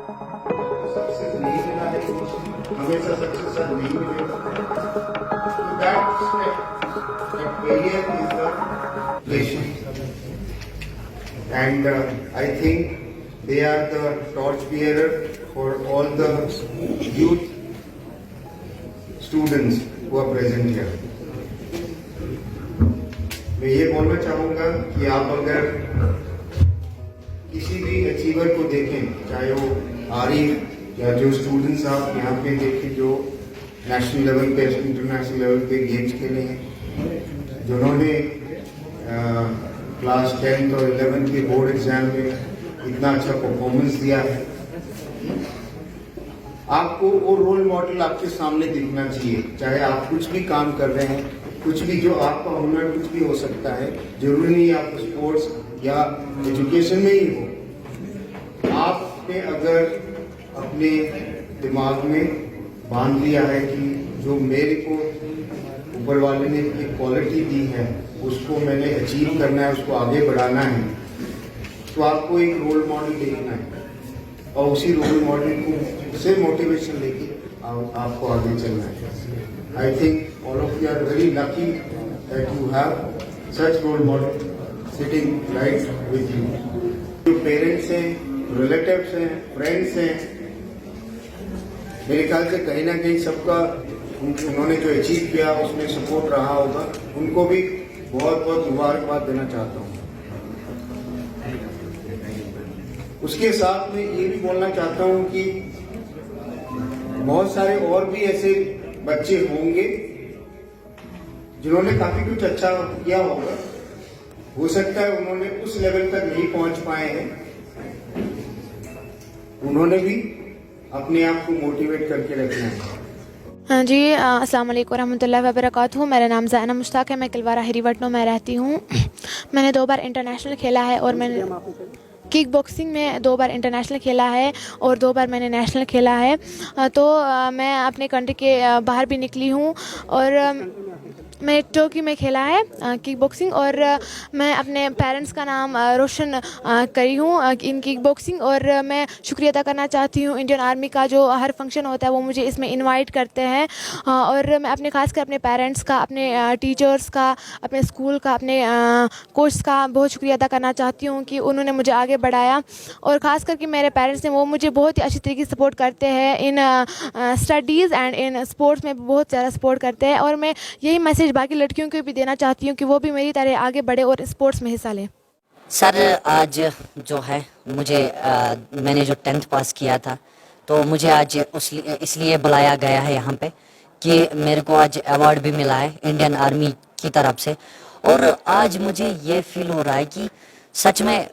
Success नहीं मिला है, हमेशा सक्सेस नहीं मिलेगा। That failure is the lesson, and I think they are the torch bearer for all the youth students who are present here. मैं ये बोलना चाहूँगा कि आप अगर किसी भी अचीवर को देखें, चाहे वो आरिफ या जो स्टूडेंट्स आप यहाँ पे देखें जो नेशनल लेवल पे इंटरनेशनल लेवल पे गेम्स खेले हैं, जिन्होंने क्लास 10th और 11th के बोर्ड एग्जाम में इतना अच्छा परफॉर्मेंस दिया है, आपको वो रोल मॉडल आपके सामने दिखना चाहिए। चाहे आप कुछ भी काम कर रहे हैं, कुछ भी जो आपका हुनर कुछ भी हो सकता है, जरूरी नहीं आप स्पोर्ट्स या एजुकेशन में ही हो। आपने अगर अपने दिमाग में बांध लिया है कि जो मेरे को ऊपर वाले ने एक क्वालिटी दी है उसको मैंने अचीव करना है, उसको आगे बढ़ाना है, तो आपको एक रोल मॉडल देखना है और उसी रोल मॉडल को से मोटिवेशन लेके आपको आगे चलना है। I think all of you are very lucky that you have such role model sitting right with you. जो पेरेंट्स हैं, रिलेटिव्स हैं, फ्रेंड्स हैं, मेरे ख्याल से कहीं ना कहीं सबका उन्होंने जो अचीव किया उसमें सपोर्ट रहा होगा, उनको भी बहुत बहुत मुबारकबाद देना चाहता हूँ। उसके साथ में ये भी बोलना चाहता हूँ कि बहुत सारे और भी ऐसे बच्चे होंगे जिन्होंने काफी कुछ अच्छा किया होगा, हो सकता है उन्होंने उस लेवल तक नहीं पहुंच पाए हैं, उन्होंने भी अपने आप को मोटिवेट करके रखना है। हाँ जी, अस्सलाम वालेकुम रहमतुल्लाहि व बरकातहू। मेरा नाम ज़ैनब मुश्ताक है, मैं किलवारा हिरीवटनो में रहती हूँ। मैंने 2 बार इंटरनेशनल खेला है और मैंने किक बॉक्सिंग में 2 बार इंटरनेशनल खेला है और 2 बार मैंने नेशनल खेला है। तो मैं अपने कंट्री के बाहर भी निकली हूँ और मैं टर्की में खेला है किक बॉक्सिंग, और मैं अपने पेरेंट्स का नाम रोशन करी हूँ इन किक बॉक्सिंग। और मैं शुक्रिया अदा करना चाहती हूँ इंडियन आर्मी का, जो हर फंक्शन होता है वो मुझे इसमें इनवाइट करते हैं। और मैं अपने खासकर अपने पेरेंट्स का, अपने टीचर्स का, अपने स्कूल का, अपने कोच का बहुत शुक्रिया अदा करना चाहती हूँ कि उन्होंने मुझे आगे बढ़ाया। और ख़ास करके मेरे पेरेंट्स हैं वो मुझे बहुत ही अच्छी तरीके से सपोर्ट करते हैं इन स्टडीज़ एंड इन स्पोर्ट्स में बहुत ज़्यादा सपोर्ट करते हैं। और मैं यही मैसेज बाकी लड़कियों को भी देना चाहती हूँ कि वो भी मेरी तरह आगे बढ़े और स्पोर्ट्स में हिस्सा लें। सर आज जो है मुझे मैंने जो 10th पास किया था, तो मुझे आज इसलिए बुलाया गया है यहाँ पे कि मेरे को आज अवार्ड भी मिला है इंडियन आर्मी की तरफ से। और आज मुझे ये फील हो रहा है कि सच में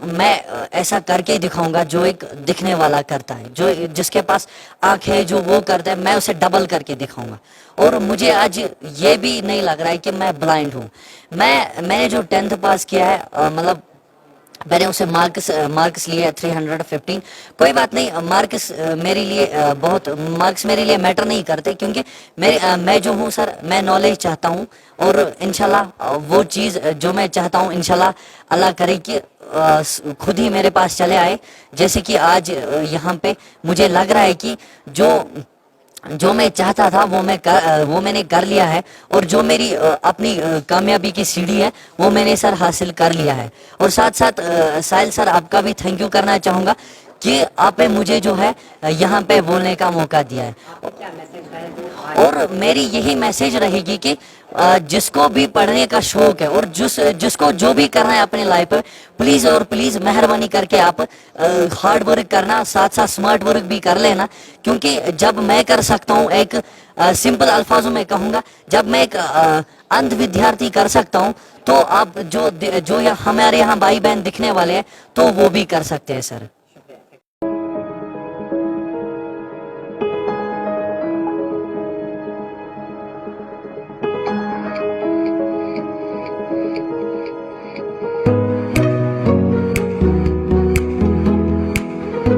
मैं ऐसा करके दिखाऊंगा जो एक दिखने वाला करता है, जो जिसके पास आँख है जो वो करता है, मैं उसे डबल करके दिखाऊंगा। और मुझे आज ये भी नहीं लग रहा है कि मैं ब्लाइंड हूँ। मैंने जो 10th पास किया है, मतलब मैंने उसे मार्क्स लिए 315। कोई बात नहीं, मार्क्स मेरे लिए मैटर नहीं करते, क्योंकि मैं जो हूँ सर, मैं नॉलेज चाहता हूँ और इंशाल्लाह वो चीज़ जो मैं चाहता हूँ इंशाल्लाह अल्लाह करे कि खुद ही मेरे पास चले आए। जैसे कि आज यहाँ पे मुझे लग रहा है कि जो मैं चाहता था वो मैंने कर लिया है, और जो मेरी अपनी कामयाबी की सीढ़ी है वो मैंने सर हासिल कर लिया है। और साथ साथ साहिल सर आपका भी थैंक यू करना चाहूँगा कि आपने मुझे जो है यहाँ पे बोलने का मौका दिया है। और मेरी यही मैसेज रहेगी कि जिसको भी पढ़ने का शौक है और जिसको जो भी करना है अपने लाइफ में, प्लीज़ और प्लीज़ मेहरबानी करके आप हार्ड वर्क करना, साथ साथ स्मार्ट वर्क भी कर लेना। क्योंकि जब मैं कर सकता हूँ, एक सिंपल अल्फाजों में कहूँगा, जब मैं एक अंध विद्यार्थी कर सकता हूँ, तो आप जो हमारे यहाँ भाई बहन दिखने वाले हैं तो वो भी कर सकते हैं सर।